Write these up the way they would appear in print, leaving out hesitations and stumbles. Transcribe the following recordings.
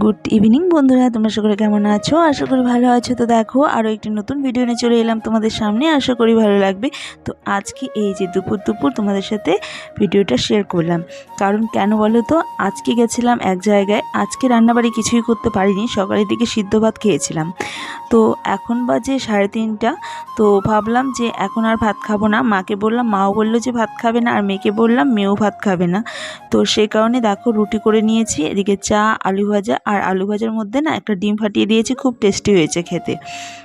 Good evening বন্ধুরা, তোমরা সকলে কেমন আছো? আশা করি ভালো আছো। তো দেখো আরও একটি নতুন ভিডিও নিয়ে চলে এলাম তোমাদের সামনে, আশা করি ভালো লাগবে। তো আজকে এই যে দুপুর তোমাদের সাথে ভিডিওটা শেয়ার করলাম, কারণ কেন বলো তো, আজকে গেছিলাম এক জায়গায়। আজকে রান্নাবাড়ি কিছুই করতে পারিনি, সকালের দিকে সিদ্ধ ভাত খেয়েছিলাম। তো এখন বাজে 3:30। তো ভাবলাম যে এখন আর ভাত খাবো না। মাকে বললাম, মাও বললো যে ভাত খাবে না, আর মেয়েকে বললাম, মেয়েও ভাত খাবে না। তো সেই কারণে দেখো রুটি করে নিয়েছি, এদিকে চা, আলু ভাজা, আর আলু ভাজার মধ্যে না একটা ডিম ফাটিয়ে দিয়েছি, খুব টেস্টি হয়েছে খেতে।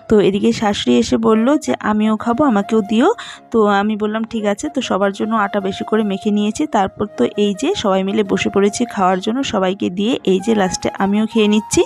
তো এদিকে শাশুড়ি এসে বলল যে আমিও খাবো, আমাকেও দিও। তো আমি বললাম ঠিক আছে। তো সবার জন্য আটা বেশি করে মেখে নিয়েছি। তারপর তো এই যে সবাই মিলে বসে পড়েছি খাওয়ার জন্য, সবাইকে দিয়ে এই যে লাস্টে আমিও খেয়ে নিচ্ছি।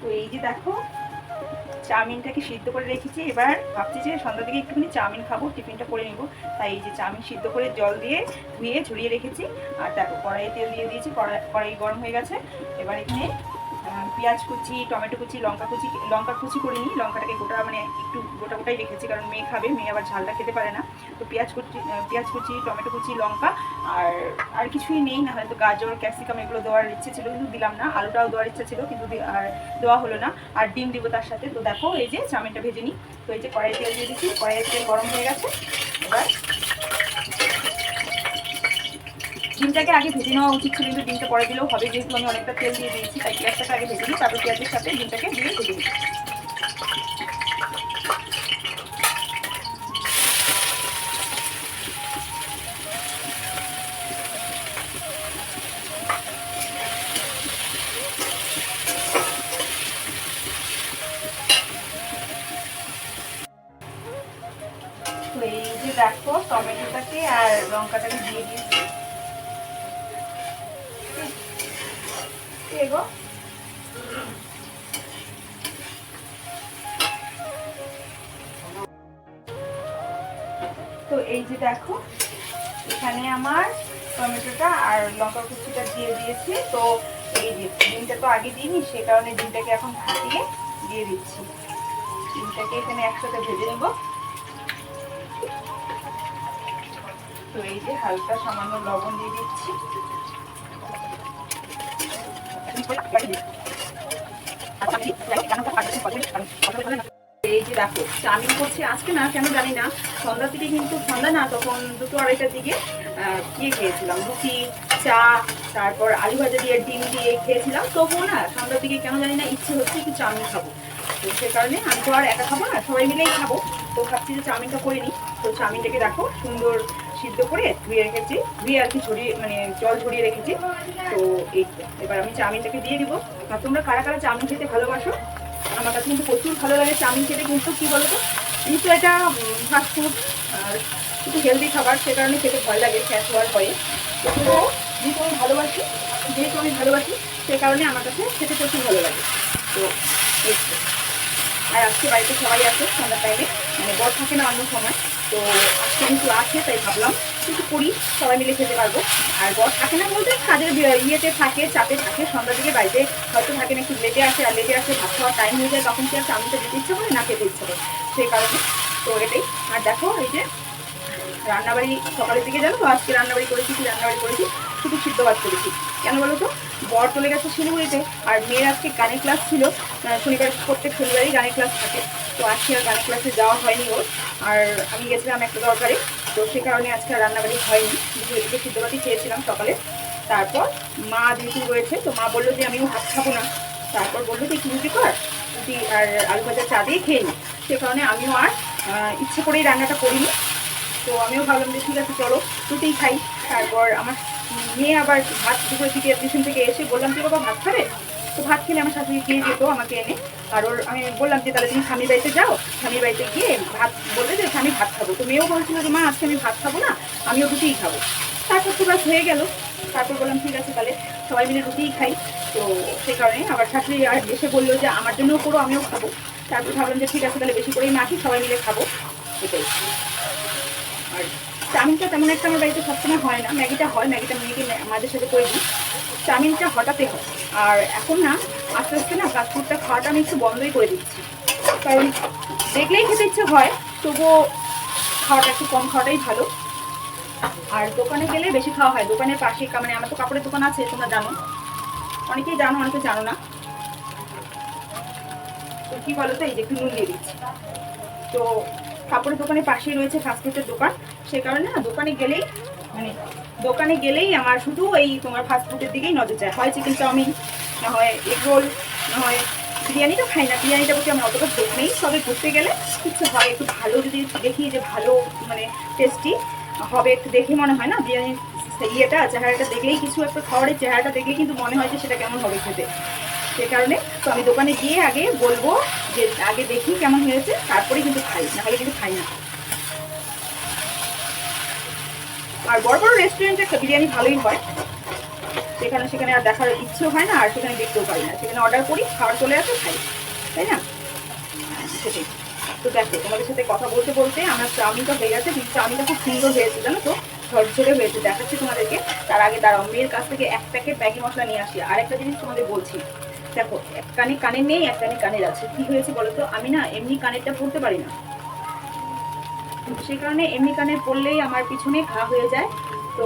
তো এই যে দেখো চাউমিনটাকে সিদ্ধ করে রেখেছি। এবার ভাবছি যে সন্ধ্যার দিকে একটুখানি চাউমিন খাবো, টিফিনটা করে নিব। তাই এই যে চাউমিন সিদ্ধ করে জল দিয়ে ধুয়ে ঝরিয়ে রেখেছি। আর দেখো কড়াইয়ে তেল দিয়ে দিয়েছি, কড়াই গরম হয়ে গেছে। এবার এখানে পেঁয়াজ কুচি, টমেটো কুচি, লঙ্কা কুচি করিনি, লঙ্কাটাকে গোটা মানে একটু গোটাই রেখেছি, কারণ মেয়ে খাবে, মেয়ে আবার ঝালটা খেতে পারে না। তো পেঁয়াজ কুচি, টমেটো কুচি, লঙ্কা আর কিছুই নেই। না হয়তো গাজর, ক্যাপসিকাম এগুলো দেওয়ার ইচ্ছে ছিল, কিন্তু দিলাম না। আলুটাও দেওয়ার ইচ্ছে ছিল, কিন্তু আর দেওয়া হলো না। আর ডিম দিব তার সাথে। তো দেখো এই যে চাউমিনটা ভেজে নিই। তো এই যে কড়াইয়ে তেল দিয়ে দিচ্ছি, কড়াইয়ের তেল গরম হয়ে গেছে। এবার ডিমটাকে আগে ভেজে নেওয়া উচিত ছিল, কিন্তু ডিমটা পরে দিলেও হবে, যেহেতু আমি অনেকটা তেল দিয়ে দিয়েছি। তাই পেঁয়াজটাকে আগে ভেজে নিই, তারপর পেঁয়াজের সাথে ডিমটাকে দিয়ে ভেজে নিই। তো এই যে দেখো টমেটোটাকে আর লঙ্কাটাকে দিয়ে দিয়েছি। এগো তো এই যে দেখো এখানে আমার টমেটোটা আর লঙ্কা কুচিটা দিয়ে দিয়েছি। তো এই যে ডিমটা তো আগে দিইনি, সে কারণে ডিমটাকে এখন ফাটিয়ে দিয়ে দিচ্ছি। ডিমটাকে এখানে একসাথে ভেজে নেব। তো এই যে হালকা সামান্য লবণ দিয়ে দিচ্ছি। এই যে দেখো চাউমিন করছি আজকে, না কেন জানি না, সন্ধ্যার দিকে, কিন্তু সন্ধ্যা না, তখন 2-2:30টার দিকে খেয়েছিলাম রুটি, চা, তারপর আলু ভাজা দিয়ে ডিম দিয়ে খেয়েছিলাম। তবুও না সন্ধ্যার দিকে কেন জানি না ইচ্ছে হচ্ছে একটু চাউমিন খাবো। তো সে কারণে আমি তো আর একা খাবো না, সবাই মিলেই খাবো। তো ভাবছি যে চাউমিনটা করে নিই। তো চাউমিনটাকে দেখো সুন্দর সিদ্ধ করে ধুয়ে রেখেছি, ধুয়ে আর কি ঝরিয়ে মানে জল ঝরিয়ে রেখেছি। তো এই এবার আমি চাউমিনটাকে দিয়ে দিব। আর তোমরা কারা কারা চাউমিন খেতে ভালোবাসো? আমার কাছে কিন্তু প্রচুর ভালো লাগে চাউমিন খেতে। কিন্তু কী বলো তো, কিন্তু এটা ফাস্টফুড আর একটু হেলদি খাবার, সে কারণে খেতে ভয় লাগে ফ্যাট হওয়ার ভয়ে। তো যেহেতু আমি ভালোবাসি সে কারণে আমার কাছে খেতে প্রচুর ভালো লাগে। তো এই আর আজকে বাড়িতে সবাই আছে সন্ধ্যার টাইমে, মানে বর থাকে না অন্য সময়। তো আজকে কিন্তু আছে, তাই ভাবলাম কিন্তু করি, সবাই মিলে খেতে পারবো। আর বর থাকে না বলতে কাজের ইয়েতে থাকে, চাপে থাকে, সন্ধ্যার দিকে বাড়িতে হয়তো থাকে না, একটু লেটে আসে। আর লেটে আসে ভাত খাওয়ার টাইম হয়ে যায়, তখন কি আর চাউমিনটা দিতে ইচ্ছে করে না, খেতে ইচ্ছে করে, সেই কারণে। তো এটাই। আর দেখো এই যে রান্নাবাড়ি সকালের দিকে জানো তো আজকে রান্নাবাড়ি করেছি, কি রান্নাবাড়ি করেছি, শুধু সিদ্ধ ভাত করেছি। কেন বলো তো, বর চলে গেছে শিলিগুড়িতে, আর মেয়ের আজকে গানের ক্লাস ছিল। শনিবার, প্রত্যেক শনিবারই গানের ক্লাস থাকে। তো আজকে আর গানের ক্লাসে যাওয়া হয়নি ওর। আর আমি গেছিলাম একটা দরকারে। তো সে কারণে আজকে আর রান্নাবাড়ি হয়নি, এদিকে সিদ্ধ ভাতই খেয়েছিলাম সকালে। তারপর মা যেহেতু রয়েছে, তো মা বললো যে আমিও ভাত খাবো না। তারপর বললো যে একটু রুটি কর, রুটি আর আলু ভাজা চা দিয়ে খেয়ে নিই। সে কারণে আমিও আর ইচ্ছে করেই রান্নাটা করিনি। তো আমিও ভাবলাম যে ঠিক আছে চলো রুটিই খাই। তারপর আমার মেয়ে আবার ভাত দুপুরের দিকে টিউশন থেকে এসে বললাম যে বাবা ভাত খাবে। তো ভাত খেলে আমার শাশুড়ি দিয়ে যেত আমাকে এনে। আর আমি বললাম যে তাহলে তুমি স্বামীর বাড়িতে যাও, স্বামীর বাড়িতে গিয়ে ভাত বলবে যে আমি ভাত খাবো। তো মেয়েও বলছিল যে মা আজকে আমি ভাত খাবো না, আমিও রুটিই খাবো। তারপর তো ব্যাস হয়ে গেল। তারপর বললাম ঠিক আছে তাহলে সবাই মিলে রুটিই খাই। তো সেই কারণে আবার শাশুড়ি আর এসে বললো যে আমার জন্যও করো, আমিও খাবো। তারপর ভাবলাম যে ঠিক আছে তাহলে বেশি করেই মাখি, সবাই মিলে খাবো, এটাই। আর চাউমিনটা তেমন একটা আমার বাড়িতে সবসময় হয় না, ম্যাগিটা হয়, ম্যাগিটা মেয়েকে মাঝে সাথে করে দিই, চাউমিনটা হঠাৎ হয়। আর এখন না আস্তে আস্তে না ফাস্টফুডটা খাওয়াটা আমি একটু বন্ধই করে দিচ্ছি, কারণ দেখলেই খেতে ইচ্ছে হয়, তবুও খাওয়াটা একটু কম খাওয়াটাই ভালো। আর দোকানে গেলে বেশি খাওয়া হয়, দোকানের পাশে মানে আমার তো কাপড়ের দোকান আছে, তোমরা জানো, অনেকেই জানো অনেকে জানো না। তো কি বলো তো, এই যে একটু নুন দিয়ে দিচ্ছি। তো কাপড়ের দোকানের পাশেই রয়েছে ফাস্টফুডের দোকান, সে কারণে না দোকানে গেলেই আমার শুধু এই তোমার ফাস্টফুডের দিকেই নজর যায়, হয় চিকেন চাউমিন, না হয় এগ রোল, না হয় বিরিয়ানি। তো খাই না, বিরিয়ানিটা প্রতি আমার অতটা ঝোঁক নেই, তবে ঘুরতে গেলে ইচ্ছে হয় একটু ভালো, যদি দেখি যে ভালো মানে টেস্টি হবে, একটু দেখে মনে হয় না বিরিয়ানির ইয়েটা, চেহারাটা দেখলেই, কিছু একটা খাবারের চেহারাটা দেখলে কিন্তু মনে হয় যে সেটা কেমন হবে খেতে। সে কারণে তো আমি দোকানে গিয়ে আগে বলবো যে আগে দেখি কেমন হয়েছে, তারপরে কিন্তু খাই, না হলে কিন্তু খাই না। আর বড় বড় রেস্টুরেন্টে বিরিয়ানি ভালোই হয়, সেখানে আর দেখার ইচ্ছেও হয় না, আর সেখানে দেখতেও পারি না, সেখানে অর্ডার করি, খাবার চলে আসে, খাই, তাই না? সেটাই। তো দেখো তোমাদের সাথে কথা বলতে বলতে আমার চাউমিনটা হয়ে গেছে, কিন্তু চাউমিনটা খুব সুন্দর হয়েছে জানো তো, ঝরঝরে হয়েছে, দেখাচ্ছি তোমাদেরকে। তার আগে দাঁড়াও, মেয়ের কাছ থেকে এক প্যাকেট ম্যাগি মশলা নিয়ে আসি। আর একটা জিনিস তোমাদের বলছি, দেখো এক কানে কানের নেই, এক কানে কানের আছে। কি হয়েছে বলো তো, আমি না এমনি কানেরটা পরতে পারি না, সেই কারণে এমনি কানের পরলেই আমার পিছনে ঘা হয়ে যায়। তো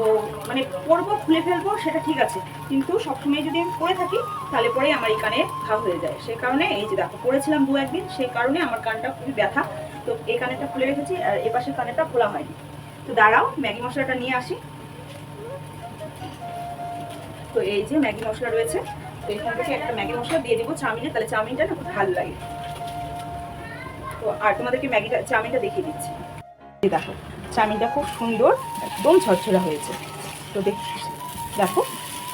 মানে পরবো, খুলে ফেলবো, সেটা ঠিক আছে, কিন্তু সবসময় যদি আমি পরে থাকি তাহলে পরেই আমার এই কানে ঘা হয়ে যায়। সেই কারণে এই যে দেখো পরেছিলাম দু একদিন, সেই কারণে আমার কানটা খুবই ব্যথা। তো এই কানেরটা খুলে রেখেছি, আর এ পাশের কানেরটা খোলা হয়নি। তো দাঁড়াও ম্যাগি মশলাটা নিয়ে আসি। তো এই যে ম্যাগি মশলা রয়েছে, তো এখান থেকে একটা ম্যাগি মশলা দিয়ে দিব চাউমিনে, তাহলে চাউমিনটা না খুব ভালো লাগে। তো আর তোমাদেরকে চাউমিনটা দেখিয়ে দিচ্ছি। দেখো চাউমিনটা খুব সুন্দর, একদম ঝরঝরা হয়েছে। তো দেখো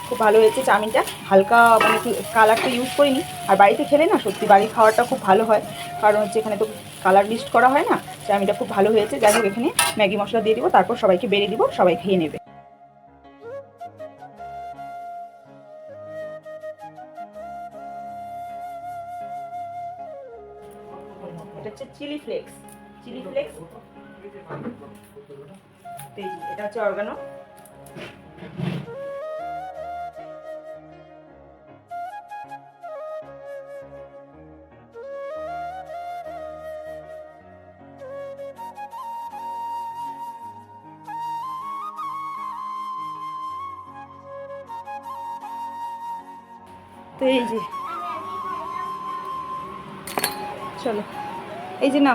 খুব ভালো হয়েছে চাউমিনটা, হালকা মানে কালারটা ইউজ করিনি। আর বাড়িতে খেলে না সত্যি বাড়ির খাওয়াটা খুব ভালো হয়, কারণ হচ্ছে এখানে তো কালার মিক্সড করা হয় না। চাউমিনটা খুব ভালো হয়েছে। যাই হোক এখানে ম্যাগি মশলা দিয়ে দিব, তারপর সবাইকে বেড়ে দিব, সবাই খেয়ে নেবে। এটা হচ্ছে চিলি ফ্লেক্স, এটা হচ্ছে অর্গানো। তো এই যে চলো, এই যে না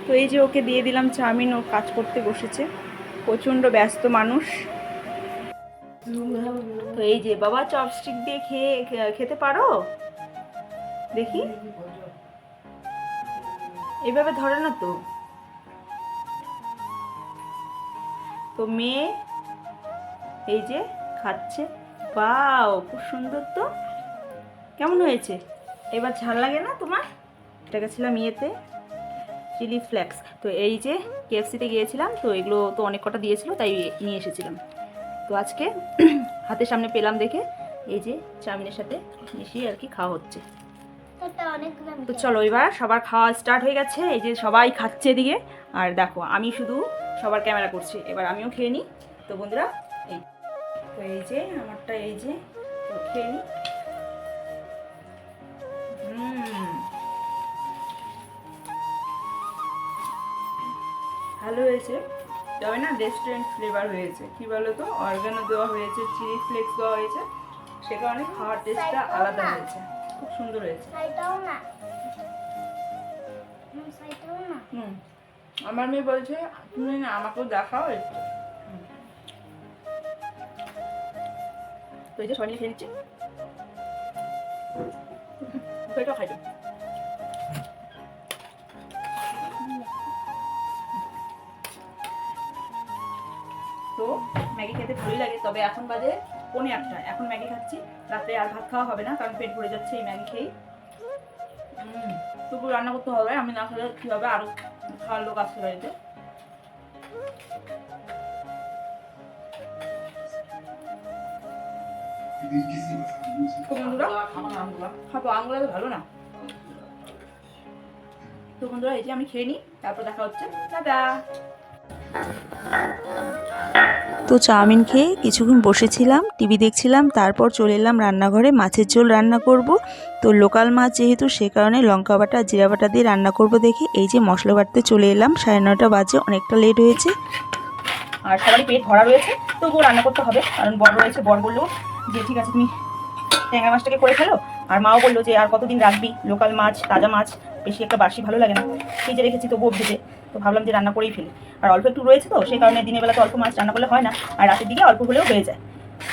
তো এই যে ওকে দিয়ে দিলাম চাউমিন, ও কাজ করতে বসেছে, প্রচণ্ড ব্যস্ত মানুষ। তো এই যে বাবা চপস্টিক দিয়ে খেতে পারো দেখি, এভাবে ধরে না তো। তো মেয়ে এই যে খাচ্ছে, বাও খুব সুন্দর। তো কেমন হয়েছে এবার, ঝাল লাগে না তোমার? এটা গেছিলাম ইয়েতে চিলি ফ্লেক্স। তো এই যে কেএফসিতে গিয়েছিলাম, তো এগুলো তো অনেক কটা দিয়েছিল, তাই নিয়ে এসেছিলাম। তো আজকে হাতের সামনে পেলাম দেখে এই যে চাউমিনের সাথে মিশিয়ে আর কি খাওয়া হচ্ছে। তো চলো এবার সবার খাওয়া স্টার্ট হয়ে গেছে, এই যে সবাই খাচ্ছে এদিকে, আর দেখো আমি শুধু সবার ক্যামেরা করছি, এবার আমিও খেয়ে নিই। তো বন্ধুরা এই তো এই যে আমারটা, এই যে তো খেয়ে নিই। ভালো হয়েছে, তবে না রেস্টুরেন্ট ফ্লেভার হয়েছে, কি বলো তো, অর্গানো দেওয়া হয়েছে, চিলি ফ্লেক্স দেওয়া হয়েছে, সে কারণে খাওয়ার টেস্টটা আলাদা হয়েছে, খুব সুন্দর হয়েছে। আমার মেয়ে বলছে তুমি না আমাকেও দেখাও একটু। তো এই যে সবাই খেয়ে নিচ্ছে, এটাও খাইবে। তো ম্যাগি খেতে ভালোই লাগে, তবে এখন বাজে 8:45, এখন ম্যাগি খাচ্ছি। রাতে আর ভাত খাওয়া হবে না, কারণ পেট ভরে যাচ্ছে এই ম্যাগি খেয়েই। তবু রান্না করতে হবে, আমি না খেলে কি হবে, আরো খাওয়ার লোক আসতে বাড়িতে। তো বন্ধুরা খাবো, আঙুলা তো ভালো না। তো বন্ধুরা এই যে আমি খেয়ে নিই, তারপর দেখা হচ্ছে, টাটা। তো চাউমিন খেয়ে কিছুক্ষণ বসেছিলাম, টিভি দেখছিলাম, তারপর চলে এলাম রান্নাঘরে। মাছের ঝোল রান্না করব। তো লোকাল মাছ যেহেতু, সে কারণে লঙ্কা বাটা জিরা বাটা দিয়ে রান্না করব দেখে এই যে মশলা বাটতে চলে এলাম। 9:30 বাজে, অনেকটা লেট হয়েছে। আর সবারই পেট ভরা রয়েছে, তবুও রান্না করতে হবে, কারণ বর রয়েছে। বর বললো যে ঠিক আছে তুমি ট্যাংরা মাছটাকে করে ফেলো, আর মাও বললো যে আর কতদিন রাখবি লোকাল মাছ, তাজা মাছ, বেশি একটা বাসি ভালো লাগে না, ফ্রিজে রেখেছি তবুও ভেজে। তো ভাবলাম যে রান্না করেই ফেলি, আর অল্প একটু রয়েছে, তো সেই কারণে দিনের বেলা তো অল্প মাছ রান্না করলে হয় না, আর রাতের দিকে অল্প হলেও হয়ে যায়।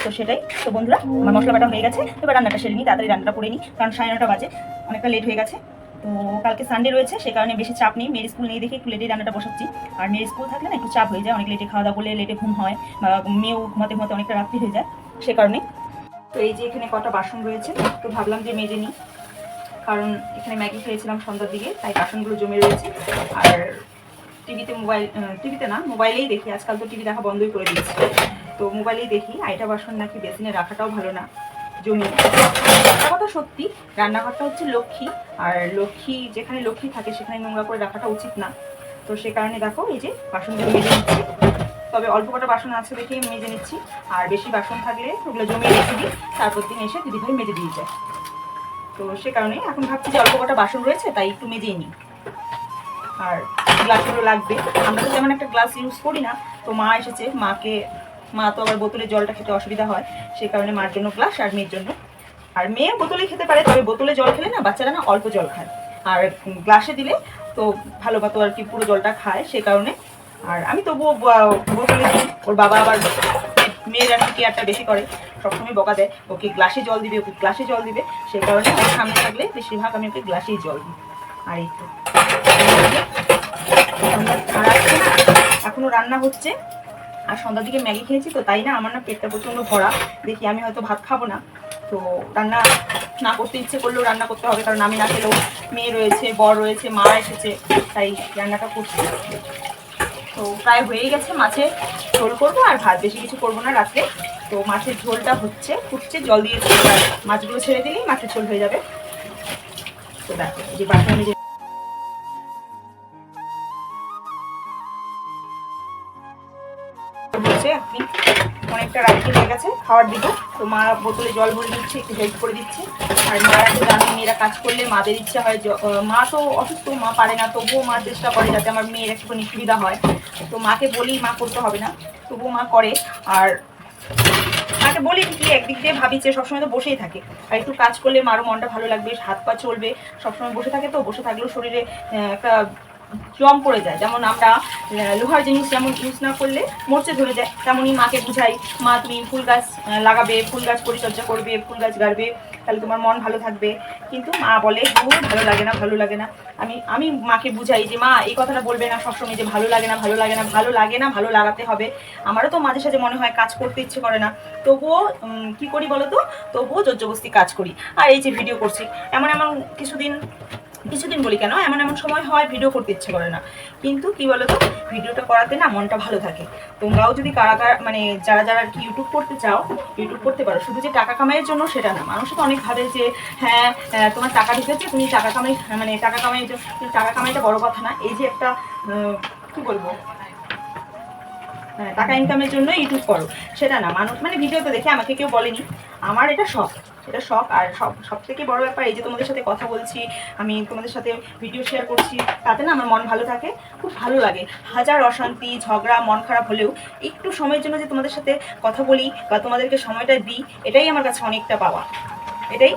তো সেটাই। তো বন্ধুরা আমার মশলা বাটা হয়ে গেছে, এবার রান্নাটা সেরে নিই, তাড়াতাড়ি রান্নাটা করে নিই, কারণ 9:30 বাজে, অনেকটা লেট হয়ে গেছে। তো কালকে সানডে রয়েছে, সে কারণে বেশি চাপ নেই, মেয়ের স্কুল নেই দেখে একটু লেটেই রান্নাটা বসাচ্ছি। আর মেয়ের স্কুল থাকলে না একটু চাপ হয়ে যায়, অনেক লেটে খাওয়া দাওয়া করলে লেটে ঘুম হয়, বা মেয়েও ঘুমাতে ঘুমাতে অনেকটা রাত্রি হয়ে যায়, সে কারণে। তো এই যে এখানে কটা বাসন রয়েছে, তো ভাবলাম যে মেজে নিই, কারণ এখানে ম্যাগি খেয়েছিলাম সন্ধ্যার দিকে, তাই বাসনগুলো জমে রয়েছে। আর টিভিতে না, মোবাইলেই দেখি, আজকাল তো টিভি দেখা বন্ধই করে দিয়েছি, তো মোবাইলেই দেখি আইটা বাসন নাকি বেসিনে রাখাটাও ভালো না, জমি। একটা কথা সত্যি, রান্নাঘরটা হচ্ছে লক্ষ্মী, আর লক্ষ্মী যেখানে লক্ষ্মী থাকে সেখানে নোংরা করে রাখাটা উচিত না। তো সে কারণে দেখো এই যে বাসনগুলো মেজে নিচ্ছি, তবে অল্প কটা বাসন আছে দেখেই মেজে নিচ্ছি, আর বেশি বাসন থাকলে ওগুলো জমিয়ে রেখে দিই, তারপর দিন এসে দিদিভাই মেজে দিয়ে যায়। তো সে কারণে এখন ভাবছি যে অল্প কটা বাসন রয়েছে, তাই একটু মেজেই নিই। আর গ্লাসগুলো লাগবে, আমরা তো তেমন একটা গ্লাস ইউজ করি না, তো মা এসেছে, মা তো আবার বোতলে জলটা খেতে অসুবিধা হয়, সেই কারণে মার জন্য গ্লাস, আর মেয়ের জন্য। আর মেয়ে বোতলে খেতে পারে, তবে বোতলে জল খেলে না বাচ্চারা না অল্প জল খায়, আর গ্লাসে দিলে তো ভালো মতো আর কি পুরো জলটা খায়, সে কারণে। আর আমি তবুও বোতলে দিই, ওর বাবা আবার মেয়ের আর কি কেয়ারটা বেশি করে, সবসময় বকা দেয়, ওকে গ্লাসে জল দিবে, ওকে গ্লাসে জল দিবে, সেই কারণে ওর সামনে থাকলে বেশিরভাগ আমি ওকে গ্লাসেই জল দিই। আর এই তো এখনো রান্না হচ্ছে, আর সন্ধ্যার দিকে ম্যাগি খেয়েছি, তো তাই না আমার না পেটটা প্রচণ্ড ভরা, দেখি আমি হয়তো ভাত খাবো না, তো রান্না না করতে ইচ্ছে করলেও রান্না করতে হবে, কারণ আমি না খেলেও মেয়ে রয়েছে, বর রয়েছে, মা এসেছে, তাই রান্নাটা করছি। তো প্রায় হয়েই গেছে, মাছের ঝোল করবো আর ভাত, বেশি কিছু করবো না রাত্রে। তো মাছের ঝোলটা ফুটছে, জল দিয়ে মাছগুলো ছেড়ে দিলেই মাছের ঝোল হয়ে যাবে। তো দেখো যে বাসনে যে বলছে আপনি অনেকটা রাত্রি হয়ে গেছে, খাওয়ার দিকে। তো মা বোতলে জল ভরে দিচ্ছে, একটু হেল্প করে দিচ্ছে। আর মারা তো জানো, মেয়েরা কাজ করলে মাদের ইচ্ছা হয়, মা তো অসুস্থ, মা পারে না, তবুও মা চেষ্টা করে যাতে আমার মেয়ের একটুখানি সুবিধা হয়। তো মাকে বলি মা করতে হবে না, তবুও মা করে। আর মাকে বলি কি, একদিক দিয়ে ভাবি যে সবসময় তো বসেই থাকে, আর একটু কাজ করলে মারও মনটা ভালো লাগবে, হাত পা চলবে। সবসময় বসে থাকে, তো বসে থাকলেও শরীরে একটা জম পড়ে যায়, যেমন আমরা লোহার জিনিস যেমন ইউজ না করলে মরচে ধরে যায়, তেমনই মাকে বুঝাই, মা তুমি ফুল গাছ লাগাবে, ফুল গাছ পরিচর্যা করবে, ফুল গাছ গাড়বে, তাহলে তোমার মন ভালো থাকবে। কিন্তু মা বলে ভালো লাগে না, ভালো লাগে না। আমি মাকে বুঝাই যে মা এই কথাটা বলবে না সবসময়, যে ভালো লাগে না, ভালো লাগে না, ভালো লাগে না, ভালো লাগাতে হবে। আমারও তো মাঝে সাঝে মনে হয় কাজ করতে ইচ্ছে করে না, তবুও কি করি বলো তো, তবুও জোরজবস্তি কাজ করি। আর এই যে ভিডিও করছি, এমন কিছুদিন বলি কেন, এমন সময় হয় ভিডিও করতে ইচ্ছে করে না, কিন্তু কি বলতো, ভিডিওটা করাতে না মনটা ভালো থাকে। তোমরাও যদি মানে যারা আর কি ইউটিউব করতে চাও, ইউটিউব করতে পারো, শুধু যে টাকা কামাইয়ের জন্য সেটা না। মানুষ তো অনেক ভাবে যে হ্যাঁ তোমার টাকা ঢুকেছে, তুমি টাকা কামাই, মানে টাকা কামাইটা বড় কথা না। এই যে একটা কি বলবো, টাকা ইনকামের জন্য ইউটিউব করো, সেটা না। মানুষ মানে ভিডিওতে দেখে, আমাকে কেউ বলেনি, আমার এটা শখ, আর সব থেকে বড় ব্যাপার এই যে তোমাদের সাথে কথা বলছি, আমি তোমাদের সাথে ভিডিও শেয়ার করছি, তাতে না আমার মন ভালো থাকে, খুব ভালো লাগে। হাজার অশান্তি ঝগড়া মন খারাপ হলেও একটু সময়ের জন্য যে তোমাদের সাথে কথা বলি বা তোমাদেরকে সময়টা দিই, এটাই আমার কাছে অনেকটা পাওয়া, এটাই।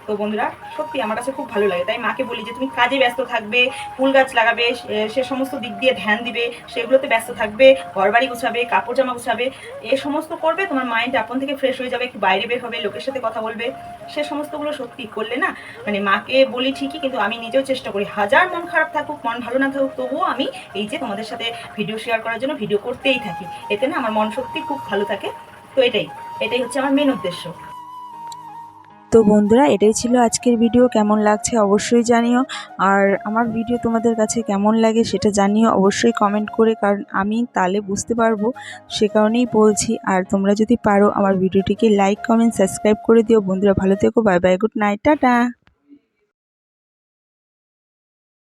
তো বন্ধুরা সত্যি আমার কাছে খুব ভালো লাগে, তাই মাকে বলি যে তুমি কাজে ব্যস্ত থাকবে, ফুল গাছ লাগাবে, সে সমস্ত দিক দিয়ে ধ্যান দিবে, সেগুলোতে ব্যস্ত থাকবে, ঘরবাড়ি গুছাবে, কাপড় জামা গুছাবে, এ সমস্ত করবে, তোমার মাইন্ড আপন থেকে ফ্রেশ হয়ে যাবে, একটু বাইরে বের হবে, লোকের সাথে কথা বলবে, সে সমস্তগুলো সত্যি করলে না, মানে মাকে বলি ঠিকই, কিন্তু আমি নিজেও চেষ্টা করি, হাজার মন খারাপ থাকুক, মন ভালো না থাকুক, তবুও আমি এই যে তোমাদের সাথে ভিডিও শেয়ার করার জন্য ভিডিও করতেই থাকি, এতে না আমার মন সত্যি খুব ভালো থাকে। তো এটাই হচ্ছে আমার মেন উদ্দেশ্য। তো বন্ধুরা, এটাই ছিল আজকের ভিডিও। কেমন লাগছে অবশ্যই জানিও, আর আমার ভিডিও তোমাদের কাছে কেমন লাগে সেটা জানিও অবশ্যই কমেন্ট করে, কারণ আমি তাহলে বুঝতে পারবো, সে কারণেই বলছি। আর তোমরা যদি পারো আমার ভিডিওটিকে লাইক, কমেন্ট, সাবস্ক্রাইব করে দিও। বন্ধুরা ভালো থেকো, bye bye, good night, tata.